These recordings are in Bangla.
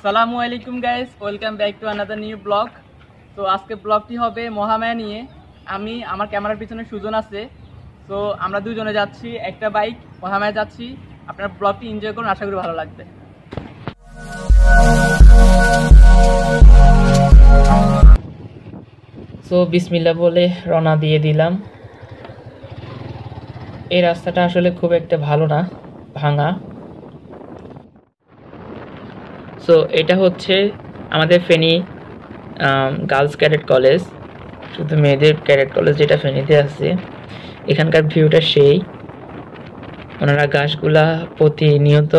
আসসালামু আলাইকুম guys, welcome back to another new blog. তো আজকে ব্লগটি হবে মহামায়া নিয়ে। আমি আমার ক্যামেরার পিছনে সুজন আছে। তো আমরা দুজনে যাচ্ছি, একটা বাইক মহামায়া যাচ্ছি। আপনারা ব্লগটি এনজয় করুন, আশা করি ভালো লাগবে। সো বিসমিল্লাহ বলে রওনা দিয়ে দিলাম। এই রাস্তাটা আসলে খুব একটা ভালো না, ভাঙা। সো এটা হচ্ছে আমাদের ফেনী গার্লস ক্যাডেট কলেজ, শুধু মেয়েদের ক্যাডেট কলেজ যেটা ফেনীতে আছে। এখানকার ভিউটা সেই, ওনারা গাছগুলা প্রতিনিয়ত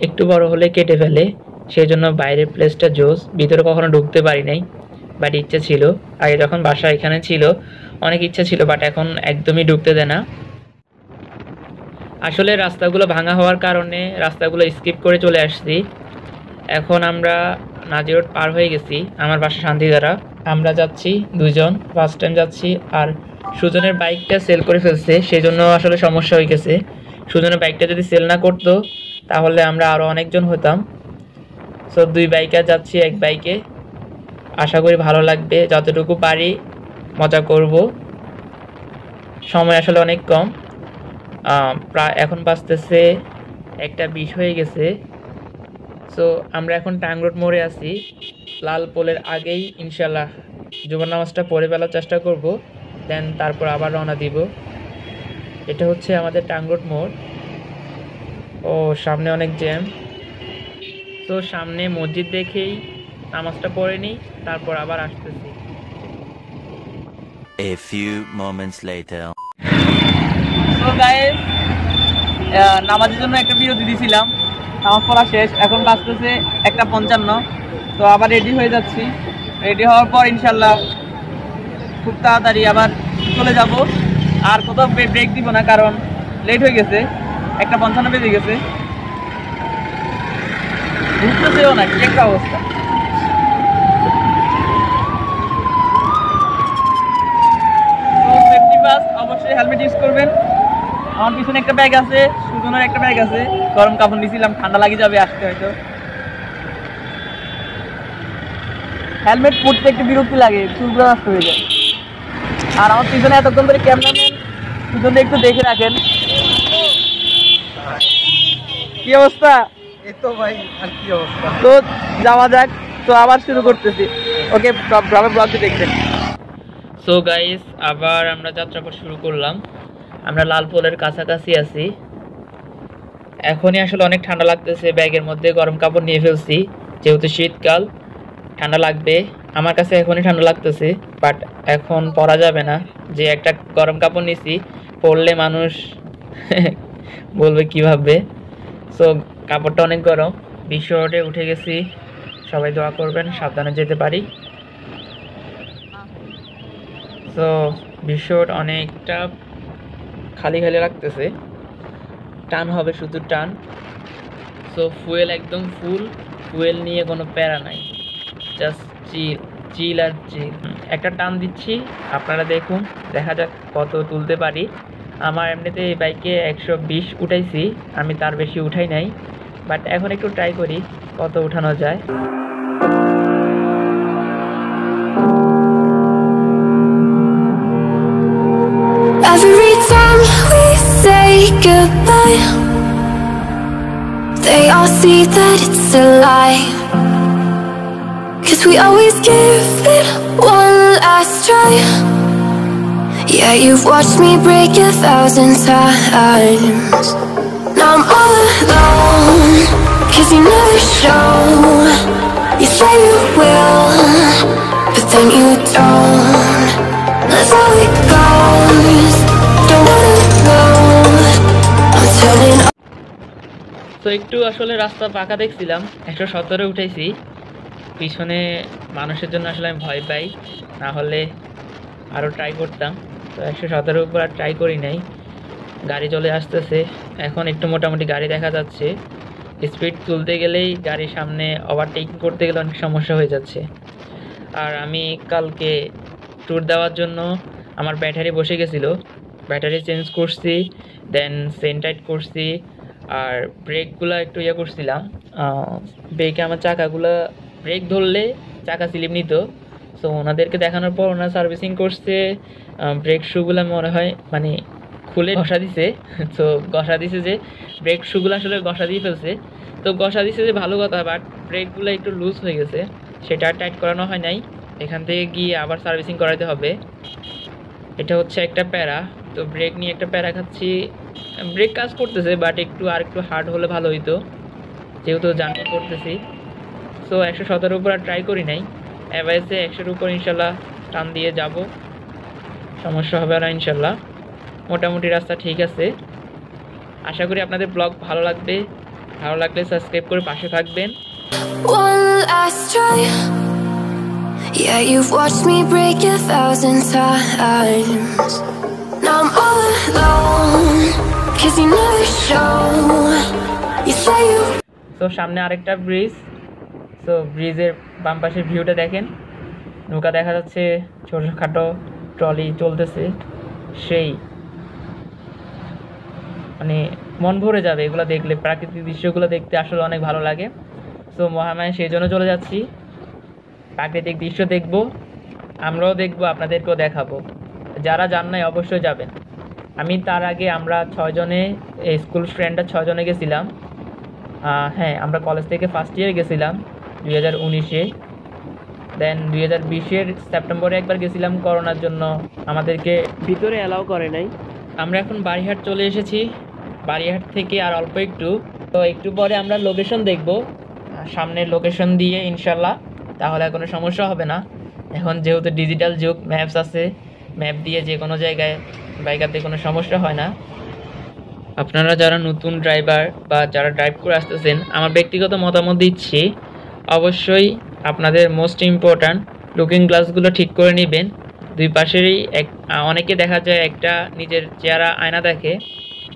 একটু বড় হলে কেটে ফেলে, সেই জন্য বাইরের প্লেসটা জোস। ভিতরে কখনো ঢুকতে পারি নাই, বাট ইচ্ছা ছিল। আগে যখন বাসা এখানে ছিল অনেক ইচ্ছা ছিল, বাট এখন একদমই ঢুকতে দেয় না। আসলে রাস্তাগুলো ভাঙা হওয়ার কারণে রাস্তাগুলো স্কিপ করে চলে আসছি। এখন আমরা নাজি রোড পার হয়ে গেছি, আমার বাসা শান্তিধারা। আমরা যাচ্ছি দুজন, ফার্স্ট টাইম যাচ্ছি। আর সুজনের বাইকটা সেল করে ফেলছে, সেই জন্য আসলে সমস্যা হয়ে গেছে। সুজনের বাইকটা যদি সেল না করতো তাহলে আমরা আরও অনেকজন হতাম। সো দুই বাইকে যাচ্ছি, এক বাইকে। আশা করি ভালো লাগবে, যতটুকু পারি মজা করব। সময় আসলে অনেক কম, প্রায় এখন বাজতেছে 1:20 হয়ে গেছে। সো আমরা এখন টাং রোড মোড়ে আছি। লাল পোলের আগেই ইনশাল্লাহ জুমার নামাজটা পড়ে ফেলার চেষ্টা করব, দেন তারপর আবার রওনা দিব। এটা হচ্ছে আমাদের টাং রোড মোড়। ও সামনে অনেক জ্যাম। তো সামনে মসজিদ দেখেই নামাজটা পড়ে নিই, তারপর আবার আসতেছি। A few moments later. তো গাইস, নামাজের জন্য একটা বিরতি দিয়েছিলাম, নামাজ পড়া শেষ, এখন বাজতেছে 1:55। তো আবার রেডি হয়ে যাচ্ছি। রেডি হওয়ার পর ইনশাল্লাহ খুব তাড়াতাড়ি আবার চলে যাব। আর কোথাও ব্রেক দিব না, কারণ লেট হয়ে গেছে, 1:55 বেজে গেছে। বুঝতেছেও না কি একটা অবস্থা। তো সেফটি ফার্স্ট, অবশ্যই হেলমেট ইউজ করবেন। আমার পিছনে একটা ব্যাগ আছে, সুজনের একটা ব্যাগ আছে, গরম কাপড় নিয়েছিলাম, ঠান্ডা লাগে যাবে আসতে হয়তো। হেলমেট পরতে একটু বিরক্তি লাগে, চুলগুলো নষ্ট হয়ে যায়। আর আমার পিছনে এতক্ষণ ধরে ক্যামেরাম্যান, সুজনকে একটু দেখে রাখেন। কি অবস্থা? এই তো ভাই, আর কি অবস্থা। তো যাওয়া যাক। তো আবার শুরু করতেছি। ওকে, গ্রামের ব্লগটি দেখবেন। সো গাইস, আবার আমরা যাত্রাপথ শুরু করলাম। আমরা লাল পোলের কাছাকাছি আছি। এখনই আসলে অনেক ঠান্ডা লাগতেছে, ব্যাগের মধ্যে গরম কাপড় নিয়ে ফেলছি, যেহেতু শীতকাল ঠান্ডা লাগবে। আমার কাছে এখনই ঠান্ডা লাগতেছে, বাট এখন পরা যাবে না, যে একটা গরম কাপড় নিছি, পরলে মানুষ বলবে কি ভাববে। সো কাপড়টা অনেক গরম। বিশ্ব রোডে উঠে গেছি, সবাই দোয়া করবেন সাবধানে যেতে পারি। সো বিশ্ব রোড অনেকটা খালি খালি লাগতেছে, টান হবে শুধু টান। সো ফুয়েল একদম ফুল, ফুয়েল নিয়ে কোনো প্যারা নাই, জাস্ট চিল চিল আর চিল। একটা টান দিচ্ছি, আপনারা দেখুন, দেখা যাক কত তুলতে পারি। আমার এমনিতে এই বাইকে 120 উঠাইছি, আমি তার বেশি উঠাই নাই, বাট এখন একটু ট্রাই করি কত উঠানো যায়। Every time we say goodbye, they all see that it's a lie. 'Cause we always give it one last try. Yeah, you've watched me break 1,000 times. Now I'm all alone, 'cause you never show. You say you will, but then you don't. That's how it goes. Don't wanna know. I'm turning up. তো একটু আসলে রাস্তা পাকা দেখছিলাম, 117 উঠেছি। পিছনে মানুষের জন্য আসলে আমি ভয় পাই, না হলে আরও ট্রাই করতাম। তো 117 উপর আর ট্রাই করি নাই। গাড়ি চলে আসতেছে, এখন একটু মোটামুটি গাড়ি দেখা যাচ্ছে। স্পিড তুলতে গেলেই গাড়ির সামনে ওভারটেকিং করতে গেলে অনেক সমস্যা হয়ে যাচ্ছে। আর আমি কালকে ট্যুর দেওয়ার জন্য আমার ব্যাটারি বসে গেছিলো, ব্যাটারি চেঞ্জ করছি, দেন সেন্টাইট করছি, আর ব্রেকগুলো একটু ইয়ে করছিলাম, ব্রেকে আমার চাকাগুলো ব্রেক ধরলে চাকা স্লিপ নিত। সো ওনাদেরকে দেখানোর পর ওনারা সার্ভিসিং করছে, ব্রেক শুগুলো মনে হয় মানে খুলে ঘষা দিছে। তো ঘষা দিছে যে ব্রেক শুগুলো আসলে ঘষা দিয়ে ফেলছে, তো ঘষা দিছে যে ভালো কথা, বাট ব্রেকগুলো একটু লুজ হয়ে গেছে, সেটা টাইট করানো হয় নাই। এখান থেকে গিয়ে আবার সার্ভিসিং করাতে হবে। এটা হচ্ছে একটা প্যারা, তো ব্রেক নিয়ে একটা প্যারা খাচ্ছি। ব্রেক কাজ করতেছে, বাট আর একটু হার্ড হলে ভালো হইতো, যেহেতু জার্নি করতেছি। সো 117 উপর আর ট্রাই করি নাই, অ্যাভারেজে 100-এর উপর ইনশাল্লাহ টান দিয়ে যাব, সমস্যা হবে না ইনশাল্লাহ। মোটামুটি রাস্তা ঠিক আছে। আশা করি আপনাদের ব্লগ ভালো লাগবে, ভালো লাগলে সাবস্ক্রাইব করে পাশে থাকবেন। One last try. Yeah, you've watched me break 1,000 times. Now I'm all alone, 'cause you never show. You say you. So সামনে আরেকটা ব্রিজ। সো ব্রিজের বাম পাশের ভিউটা দেখেন, নৌকা দেখা যাচ্ছে, ছোটোখাটো ট্রলি চলতেছে, সেই মানে মন ভরে যাবে এগুলো দেখলে। প্রাকৃতিক দৃশ্যগুলো দেখতে আসলে অনেক ভালো লাগে। সো মহামায়া সেই জন্য চলে যাচ্ছি, প্রাকৃতিক দৃশ্য দেখব, আমরাও দেখব, আপনাদেরকেও দেখাবো। যারা যান নাই অবশ্যই যাবেন। আমি তার আগে আমরা 6 জনে, স্কুল ফ্রেন্ডরা 6 জনে গেছিলাম। হ্যাঁ, আমরা কলেজ থেকে ফার্স্ট ইয়ারে গেছিলাম 2019-এ। দেন 2020-এর সেপ্টেম্বরে একবার গেছিলাম, করোনার জন্য আমাদেরকে ভিতরে অ্যালাউ করে নাই। আমরা এখন বাড়িহাট চলে এসেছি, বাড়িহাট থেকে আর অল্প একটু, তো একটু পরে আমরা লোকেশন দেখব, সামনের লোকেশন দিয়ে ইনশাল্লাহ, তাহলে কোনো সমস্যা হবে না। এখন যেহেতু ডিজিটাল যুগ, ম্যাপস আছে, ম্যাপ দিয়ে যে কোনো জায়গায় বাইকারদের কোনো সমস্যা হয় না। আপনারা যারা নতুন ড্রাইভার বা যারা ড্রাইভ করে আসতেছেন, আমার ব্যক্তিগত মতামত দিচ্ছি, অবশ্যই আপনাদের মোস্ট ইম্পর্ট্যান্ট লুকিং গ্লাসগুলো ঠিক করে নেবেন। দুই পাশেরই অনেকে দেখা যায় একটা নিজের চেহারা আয়না দেখে,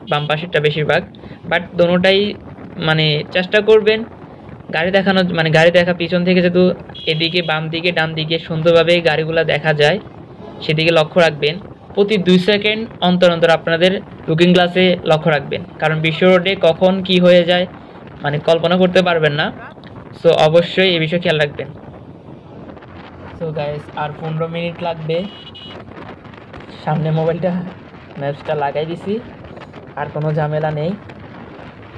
বাম পাশেরটা বেশিরভাগ, বাট দোনোটাই মানে চেষ্টা করবেন গাড়ি দেখানো, মানে গাড়ি দেখা পিছন থেকে যেহেতু এদিকে বাম দিকে ডান দিকে সুন্দরভাবে গাড়িগুলো দেখা যায়, সেদিকে লক্ষ্য রাখবেন। প্রতি 2 সেকেন্ড অন্তর অন্তর আপনাদের লুকিং গ্লাসে লক্ষ্য রাখবেন, কারণ বিশ্ব রোডে কখন কি হয়ে যায় মানে কল্পনা করতে পারবেন না। সো অবশ্যই এই বিষয়ে খেয়াল রাখবেন। সো গাইস, আর 15 মিনিট লাগবে। সামনে মোবাইলটা ম্যাপসটা লাগাই দিছি, আর কোনো ঝামেলা নেই।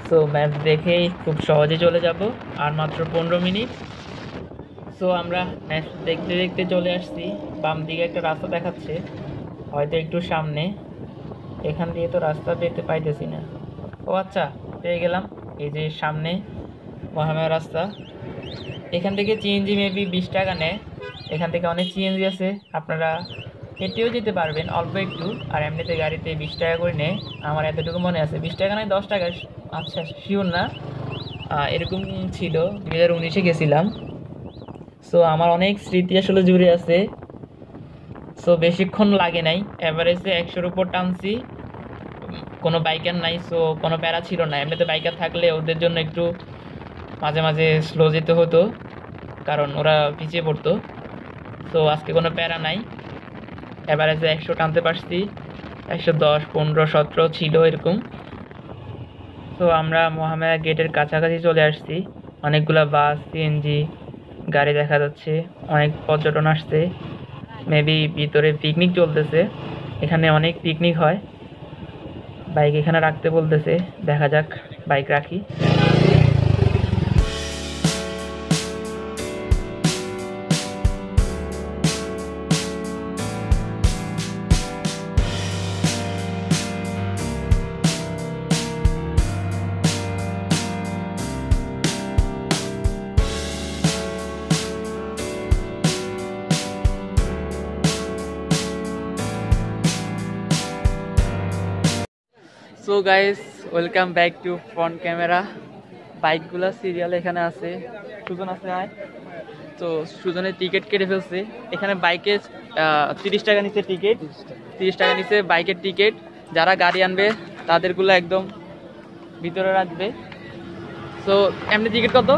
সো ম্যাপ দেখেই খুব সহজে চলে যাব, আর মাত্র 15 মিনিট। সো আমরা ম্যাপ দেখতে দেখতে চলে আসছি। বাম দিকে একটা রাস্তা দেখাচ্ছে, হয়তো একটু সামনে, এখান দিয়ে তো রাস্তা পেতে পাইতেছি না। ও আচ্ছা, পেয়ে গেলাম, এই যে সামনে মহামায়া রাস্তা। এখান থেকে সিএনজি মেবি 20 টাকা নেয়, এখান থেকে অনেক সিএনজি আছে, আপনারা হেঁটেও যেতে পারবেন অল্প একটু, আর এমনিতে গাড়িতে 20 টাকা করে নেয়, আমার এতটুকু মনে আছে। 20 টাকা নয় 10 টাকা, আচ্ছা শিওর না, এরকম ছিল। 2019-এ গেছিলাম। সো আমার অনেক স্মৃতি আসলে জুড়ে আছে। সো বেশিক্ষণ লাগে নাই, অ্যাভারেজে 100-এর উপর টানছি, কোনো বাইকার নাই, সো কোনো প্যারা ছিল না। এমনিতে বাইকার থাকলে ওদের জন্য একটু মাঝে মাঝে স্লো যেতে হতো, কারণ ওরা পিছিয়ে পড়তো। সো আজকে কোনো প্যারা নাই, অ্যাভারেজে 100 টানতে পারছি, 110, 15, 17 ছিল এরকম। তো আমরা মহামায়া গেটের কাছাকাছি চলে আসছি, অনেকগুলো বাস সিএনজি গাড়ি দেখা যাচ্ছে, অনেক পর্যটন আসছে, মেবি ভিতরে পিকনিক চলতেছে, এখানে অনেক পিকনিক হয়। বাইক এখানে রাখতে বলতেছে, দেখা যাক বাইক রাখি। So guys, welcome back to front camera. বাইকগুলো সিরিয়াল এখানে আছে, সুজন আছে আয়। তো সুজনের টিকিট কেটে ফেলছে, এখানে বাইকে 30 টাকা নিচ্ছে টিকিট, 30 টাকা নিচ্ছে বাইকের টিকিট। যারা গাড়ি আনবে তাদেরগুলো একদম ভিতরে রাখবে। সো এমনি টিকিট কত?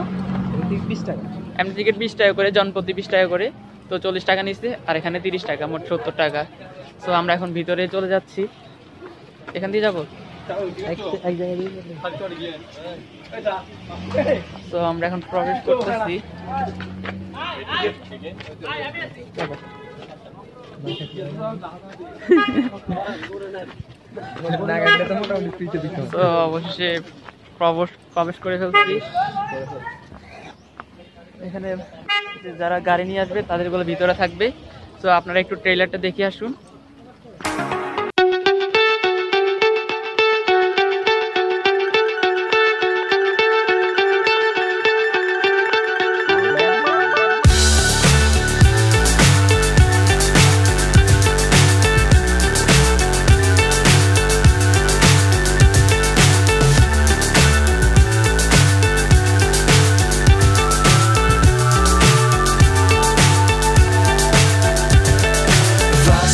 20 টাকা। এমনি টিকিট 20 টাকা করে, জনপ্রতি 20 টাকা করে, তো 40 টাকা নিচ্ছে, আর এখানে 30 টাকা, মোট 70 টাকা। সো আমরা এখন ভিতরে চলে যাচ্ছি, এখান দিয়ে যাবো। তো আমরা এখন প্রবেশ করতেছি। তো অবশেষে প্রবেশ করে ফেলছি। এখানে যারা গাড়ি নিয়ে আসবে তাদেরগুলো ভিতরে থাকবে। তো আপনারা একটু ট্রেলারটা দেখে আসুন।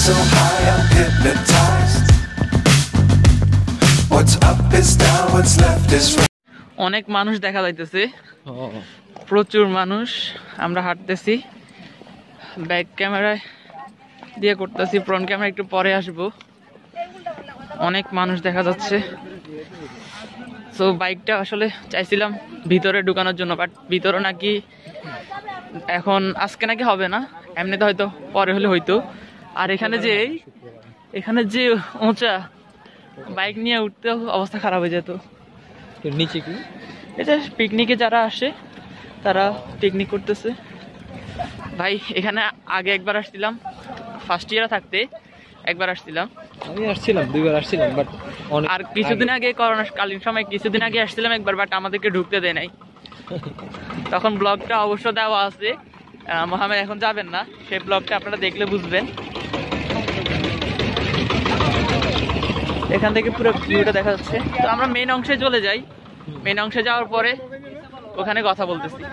So high, I'm hypnotized. What's up is down, what's left is right. অনেক মানুষ দেখা যাইতেছে, প্রচুর মানুষ। আমরা হাঁটতেছি, ব্যাক ক্যামেরায় দিয়ে করতেছি, ফ্রন্ট ক্যামেরা একটু পরে আসবো। অনেক মানুষ দেখা যাচ্ছে। তো বাইকটা আসলে চাইছিলাম ভিতরে ঢুকানোর জন্য, বাট ভিতরে নাকি এখন আজকে নাকি হবে না, এমনিতে হয়তো পরে হলে হইতো। আর এখানে যে উঁচা, বাইক নিয়ে উঠতে অবস্থা খারাপ হয়ে যেত। নিচে কি এটা পিকনিকে যারা আসে তারা পিকনিক করতেছে। ভাই এখানে আগে একবার আসছিলাম, ফার্স্ট ইয়ারে থাকতে একবার আসছিলাম। আমি আসছিলাম, 2 বার আসছিলাম, বাট আর কিছুদিন আগে করোনাকালীন সময় কিছুদিন আগে আসছিলাম একবার, বাট আমাদেরকে ঢুকতে দেয় নাই। তখন ব্লগটা অবশ্য দেওয়া আছে, মোহাম্মদ এখন যাবেন না, সেই ব্লগটা আপনারা দেখলে বুঝবেন। এখান থেকে পুরো ভিউটা দেখা যাচ্ছে। তো আমরা মেইন অংশে চলে যাই, মেইন অংশে যাওয়ার পরে ওখানে কথা বলতেছি।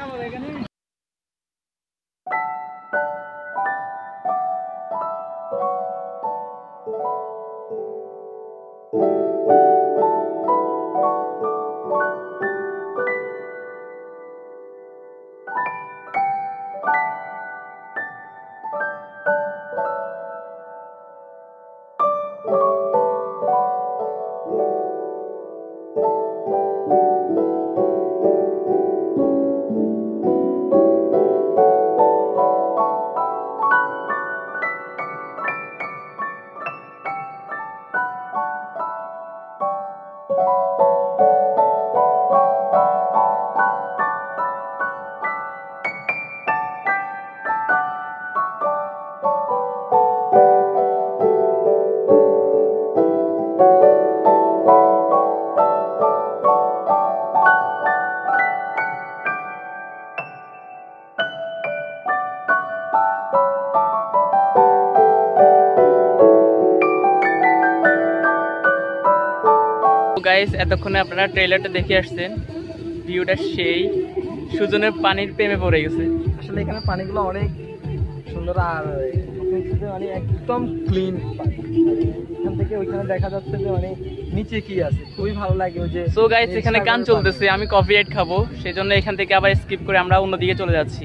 গাইস, এতক্ষণে আপনারা ট্রেলারটা দেখে আসছেন, ভিউটা সেই সুজনের পানির প্রেমে পড়ে গেছে। আসলে এখানে পানিগুলো অনেক সুন্দর, আর মানে একদম ক্লিন। এখান থেকে ওইখানে দেখা যাচ্ছে যে মানে নিচে কি আছে, খুবই ভালো লাগে। ওই যে সো গাইস, এখানে গান চলতেছে, আমি কপিরাইট খাবো, সেজন্য এখান থেকে আবার স্কিপ করে আমরা অন্যদিকে চলে যাচ্ছি।